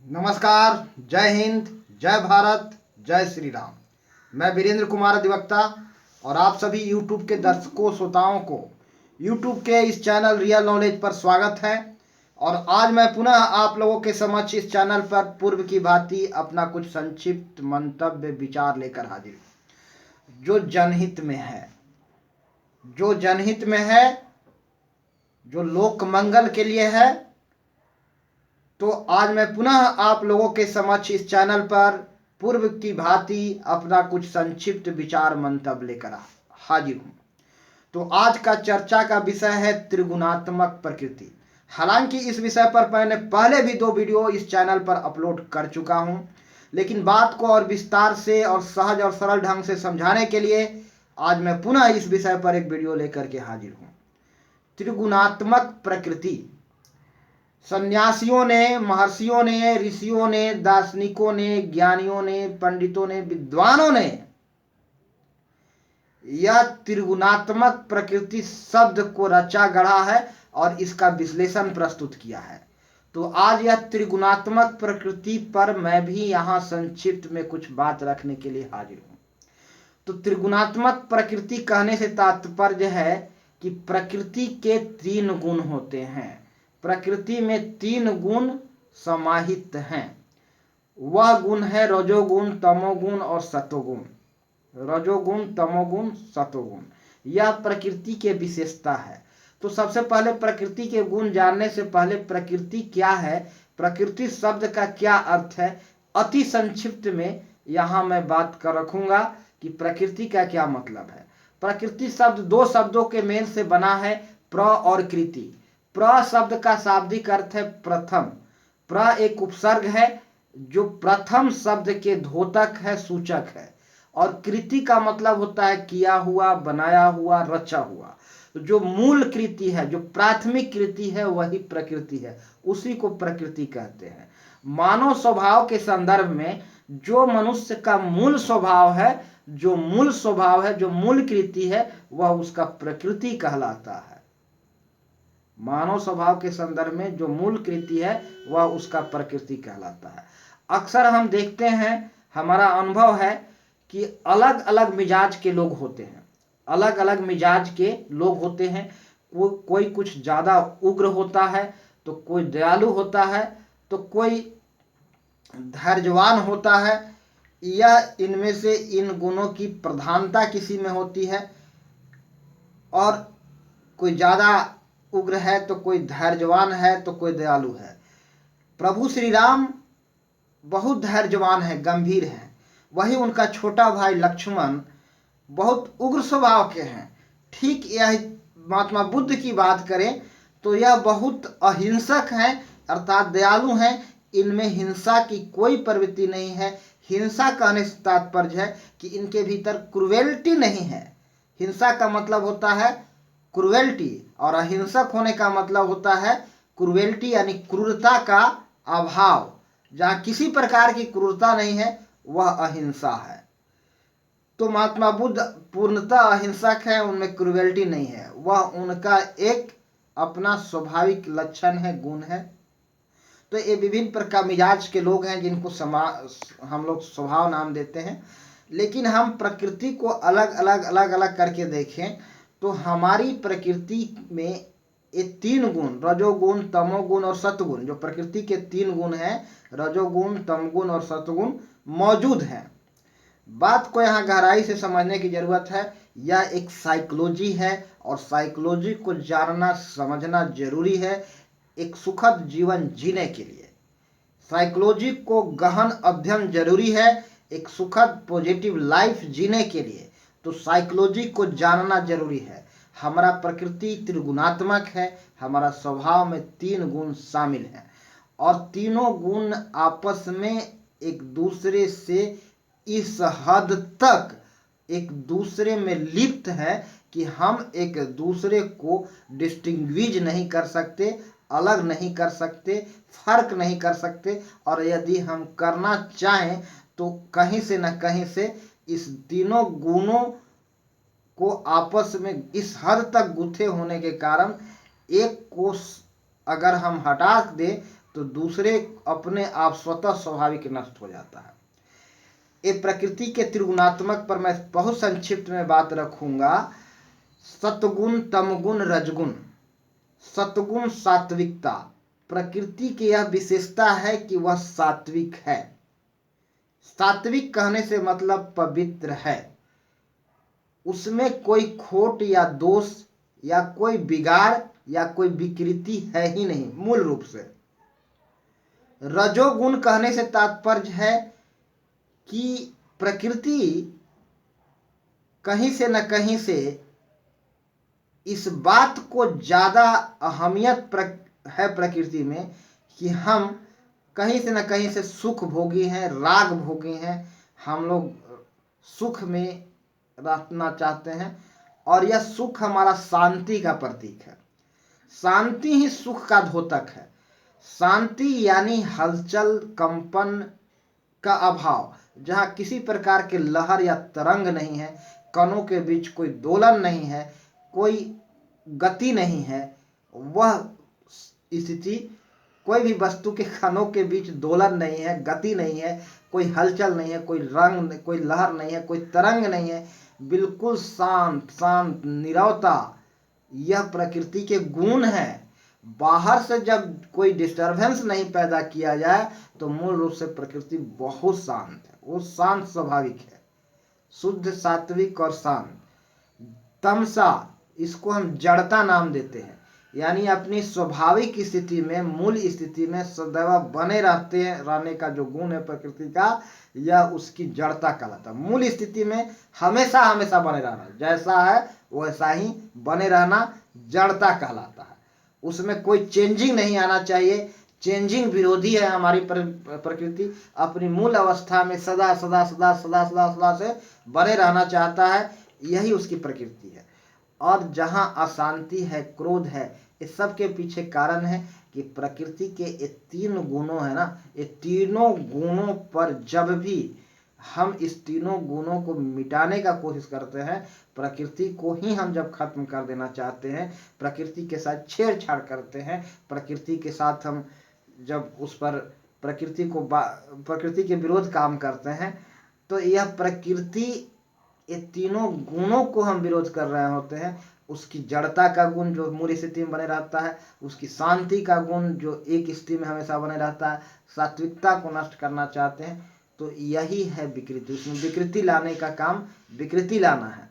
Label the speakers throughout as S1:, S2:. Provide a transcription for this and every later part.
S1: नमस्कार। जय हिंद, जय भारत, जय श्री राम। मैं वीरेंद्र कुमार अधिवक्ता और आप सभी YouTube के दर्शकों श्रोताओं को YouTube के इस चैनल रियल नॉलेज पर स्वागत है। और आज मैं पुनः आप लोगों के समक्ष इस चैनल पर पूर्व की भांति अपना कुछ संक्षिप्त मंतव्य विचार लेकर हाजिर हूं, जो जनहित में है, जो लोक मंगल के लिए है। तो आज मैं पुनः आप लोगों के समक्ष इस चैनल पर पूर्व की भांति अपना कुछ संक्षिप्त विचार मंतव्य लेकर हाजिर हूं। तो आज का चर्चा का विषय है त्रिगुणात्मक प्रकृति। हालांकि इस विषय पर मैंने पहले भी 2 वीडियो इस चैनल पर अपलोड कर चुका हूं, लेकिन बात को और विस्तार से और सहज और सरल ढंग से समझाने के लिए आज मैं पुनः इस विषय पर एक वीडियो लेकर के हाजिर हूं। त्रिगुणात्मक प्रकृति सन्यासियों ने, महर्षियों ने, ऋषियों ने, दार्शनिकों ने, ज्ञानियों ने, पंडितों ने, विद्वानों ने यह त्रिगुणात्मक प्रकृति शब्द को रचा गढ़ा है और इसका विश्लेषण प्रस्तुत किया है। तो आज यह त्रिगुणात्मक प्रकृति पर मैं भी यहाँ संक्षिप्त में कुछ बात रखने के लिए हाजिर हूँ। तो त्रिगुणात्मक प्रकृति कहने से तात्पर्य है कि प्रकृति के 3 गुण होते हैं। प्रकृति में 3 गुण समाहित हैं। वह गुण है रजोगुण, तमोगुण और सतोगुण। रजोगुण, तमोगुण, सतोगुण, यह प्रकृति की विशेषता है। तो सबसे पहले प्रकृति के गुण जानने से पहले प्रकृति क्या है, प्रकृति शब्द का क्या अर्थ है, अति संक्षिप्त में यहाँ मैं बात कर रखूंगा कि प्रकृति का क्या मतलब है। प्रकृति शब्द 2 शब्दों के मेल से बना है, प्र और कृति। प्र शब्द का शाब्दिक अर्थ है प्रथम। प्र एक उपसर्ग है जो प्रथम शब्द के द्योतक है, सूचक है। और कृति का मतलब होता है किया हुआ, बनाया हुआ, रचा हुआ। तो जो मूल कृति है, जो प्राथमिक कृति है, वही प्रकृति है, उसी को प्रकृति कहते हैं। मानव स्वभाव के संदर्भ में जो मनुष्य का मूल स्वभाव है, जो मूल कृति है, वह उसका प्रकृति कहलाता है। मानव स्वभाव के संदर्भ में जो मूल कृति है वह उसका प्रकृति कहलाता है। अक्सर हम देखते हैं, हमारा अनुभव है कि अलग अलग मिजाज के लोग होते हैं। अलग अलग मिजाज के लोग होते हैं। कोई कुछ ज़्यादा उग्र होता है, तो कोई दयालु होता है, तो कोई धैर्यवान होता है। यह इनमें से इन गुणों की प्रधानता किसी में होती है। और कोई ज़्यादा उग्र है तो कोई धैर्यवान है तो कोई दयालु है। प्रभु श्री राम बहुत धैर्यवान है, गंभीर है। वही उनका छोटा भाई लक्ष्मण बहुत उग्र स्वभाव के हैं। ठीक यह महात्मा बुद्ध की बात करें तो यह बहुत अहिंसक हैं, अर्थात दयालु हैं। इनमें हिंसा की कोई प्रवृत्ति नहीं है। हिंसा कहने से तात्पर्य है कि इनके भीतर क्रूएल्टी नहीं है। हिंसा का मतलब होता है क्रूएल्टी, और अहिंसक होने का मतलब होता है क्रूएल्टी यानी क्रूरता का अभाव। जहाँ किसी प्रकार की क्रूरता नहीं है वह अहिंसा है। तो महात्मा बुद्ध पूर्णतः अहिंसक है, उनमें क्रूएल्टी नहीं है। वह उनका एक अपना स्वाभाविक लक्षण है, गुण है। तो ये विभिन्न प्रकार मिजाज के लोग हैं जिनको हम लोग स्वभाव नाम देते हैं। लेकिन हम प्रकृति को अलग अलग करके देखें तो हमारी प्रकृति में ये 3 गुण, रजोगुण, तमोगुण और सतगुण, जो प्रकृति के 3 गुण हैं, रजोगुण, तमगुण और सतगुण, मौजूद हैं। बात को यहाँ गहराई से समझने की जरूरत है। यह एक साइकोलॉजी है और साइकोलॉजी को जानना समझना जरूरी है एक सुखद जीवन जीने के लिए। साइकोलॉजी को गहन अध्ययन जरूरी है एक सुखद पॉजिटिव लाइफ जीने के लिए। तो साइकोलॉजी को जानना जरूरी है। हमारा प्रकृति त्रिगुणात्मक है। हमारा स्वभाव में 3 गुण शामिल हैं और तीनों गुण आपस में एक दूसरे से इस हद तक एक दूसरे में लिप्त है कि हम एक दूसरे को डिस्टिंग्विश नहीं कर सकते, अलग नहीं कर सकते, फर्क नहीं कर सकते। और यदि हम करना चाहें तो कहीं से न कहीं से इस तीनों गुणों को आपस में इस हद तक गुथे होने के कारण एक को अगर हम हटा दें तो दूसरे अपने आप स्वतः स्वाभाविक नष्ट हो जाता है। ये प्रकृति के त्रिगुणात्मक पर मैं बहुत संक्षिप्त में बात रखूंगा। सतगुण, तमगुण, रजगुण। सतगुण सात्विकता, प्रकृति की यह विशेषता है कि वह सात्विक है। सात्विक कहने से मतलब पवित्र है, उसमें कोई खोट या दोष या कोई बिगाड़ या कोई विकृति है ही नहीं मूल रूप से। रजोगुण कहने से तात्पर्य है कि प्रकृति कहीं से न कहीं से इस बात को ज्यादा अहमियत है प्रकृति में कि हम कहीं से न कहीं से सुख भोगी हैं, राग भोगी हैं। हम लोग सुख में रहना चाहते हैं और यह सुख हमारा शांति का प्रतीक है। शांति ही सुख का द्योतक है। शांति यानी हलचल, कंपन का अभाव, जहाँ किसी प्रकार के लहर या तरंग नहीं है, कणों के बीच कोई दोलन नहीं है, कोई गति नहीं है। वह स्थिति, कोई भी वस्तु के कणों के बीच दोलन नहीं है, गति नहीं है, कोई हलचल नहीं है, कोई रंग, कोई लहर नहीं है, कोई तरंग नहीं है, बिल्कुल शांत शांत निरवता, यह प्रकृति के गुण है। बाहर से जब कोई डिस्टरबेंस नहीं पैदा किया जाए तो मूल रूप से प्रकृति बहुत शांत है, वो शांत स्वाभाविक है, शुद्ध, सात्विक और शांत। तमसा, इसको हम जड़ता नाम देते हैं, यानी अपनी स्वाभाविक स्थिति में, मूल स्थिति में सदैव बने रहने का जो गुण है प्रकृति का, यह उसकी जड़ता कहलाता है। मूल स्थिति में हमेशा हमेशा बने रहना, जैसा है वैसा ही बने रहना जड़ता कहलाता है। उसमें कोई चेंजिंग नहीं आना चाहिए। चेंजिंग विरोधी है हमारी प्रकृति। अपनी मूल अवस्था में सदा सदा सदा सदा सदा सदा से बने रहना चाहता है, यही उसकी प्रकृति है। और जहाँ अशांति है, क्रोध है, इस सब के पीछे कारण है कि प्रकृति के ये तीन गुणों है ना, ये तीनों गुणों पर जब भी हम इस तीनों गुणों को मिटाने का कोशिश करते हैं, प्रकृति को ही हम जब खत्म कर देना चाहते हैं, प्रकृति के साथ छेड़छाड़ करते हैं, प्रकृति के साथ हम जब उस पर प्रकृति के विरोध काम करते हैं, तो यह प्रकृति, ये तीनों गुणों को हम विरोध कर रहे होते हैं। उसकी जड़ता का गुण जो मूल स्थिति में बने रहता है, उसकी शांति का गुण जो एक स्थिति में हमेशा बने रहता है, सात्विकता को नष्ट करना चाहते हैं, तो यही है विकृति। उसमें विकृति लाने का काम विकृति लाना है।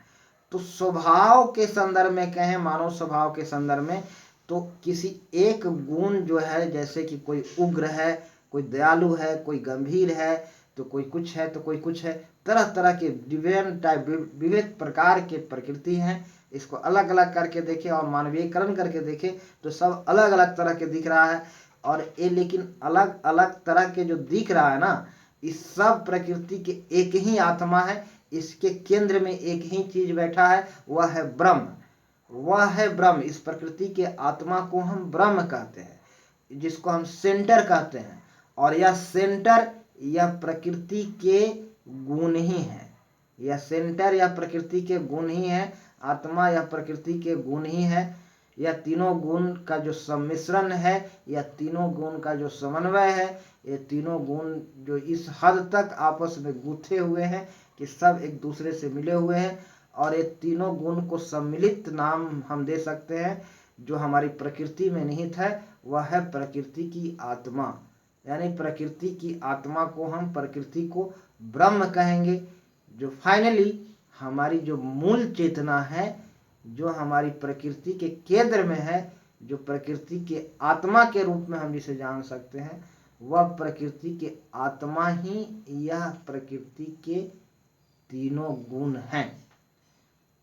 S1: तो स्वभाव के संदर्भ में कहें, मानव स्वभाव के संदर्भ में, तो किसी एक गुण जो है, जैसे कि कोई उग्र है, कोई दयालु है, कोई गंभीर है, तो कोई कुछ है तो कोई कुछ है, तरह तरह के विविध प्रकार के प्रकृति हैं। इसको अलग अलग करके देखें और मानवीयकरण करके देखें तो सब अलग अलग तरह के दिख रहा है। और ये लेकिन अलग अलग तरह के जो दिख रहा है ना, इस सब प्रकृति के एक ही आत्मा है। इसके केंद्र में एक ही चीज बैठा है, वह है ब्रह्म। वह है ब्रह्म। इस प्रकृति के आत्मा को हम ब्रह्म कहते हैं, जिसको हम सेंटर कहते हैं। और यह सेंटर, यह प्रकृति के गुण ही है। यह सेंटर या प्रकृति के गुण ही है। आत्मा या प्रकृति के गुण ही है। यह तीनों गुण का जो सम्मिश्रण है, यह तीनों गुण का जो समन्वय है, ये तीनों गुण जो इस हद तक आपस में गूंथे हुए हैं कि सब एक दूसरे से मिले हुए हैं। और ये तीनों गुण को सम्मिलित नाम हम दे सकते हैं। जो हमारी प्रकृति में निहित है, वह है प्रकृति की आत्मा। यानी प्रकृति की आत्मा को हम, प्रकृति को ब्रह्म कहेंगे। जो फाइनली हमारी जो मूल चेतना है, जो हमारी प्रकृति के केंद्र में है, जो प्रकृति के आत्मा के रूप में हम जिसे जान सकते हैं, वह प्रकृति के आत्मा ही यह प्रकृति के तीनों गुण हैं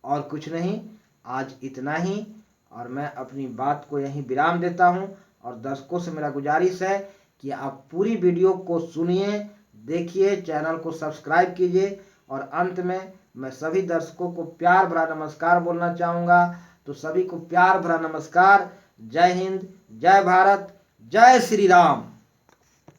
S1: और कुछ नहीं। आज इतना ही, और मैं अपनी बात को यहीं विराम देता हूं। और दर्शकों से मेरा गुजारिश है कि आप पूरी वीडियो को सुनिए, देखिए, चैनल को सब्सक्राइब कीजिए। और अंत में मैं सभी दर्शकों को प्यार भरा नमस्कार बोलना चाहूँगा। तो सभी को प्यार भरा नमस्कार। जय हिंद, जय भारत, जय श्री राम।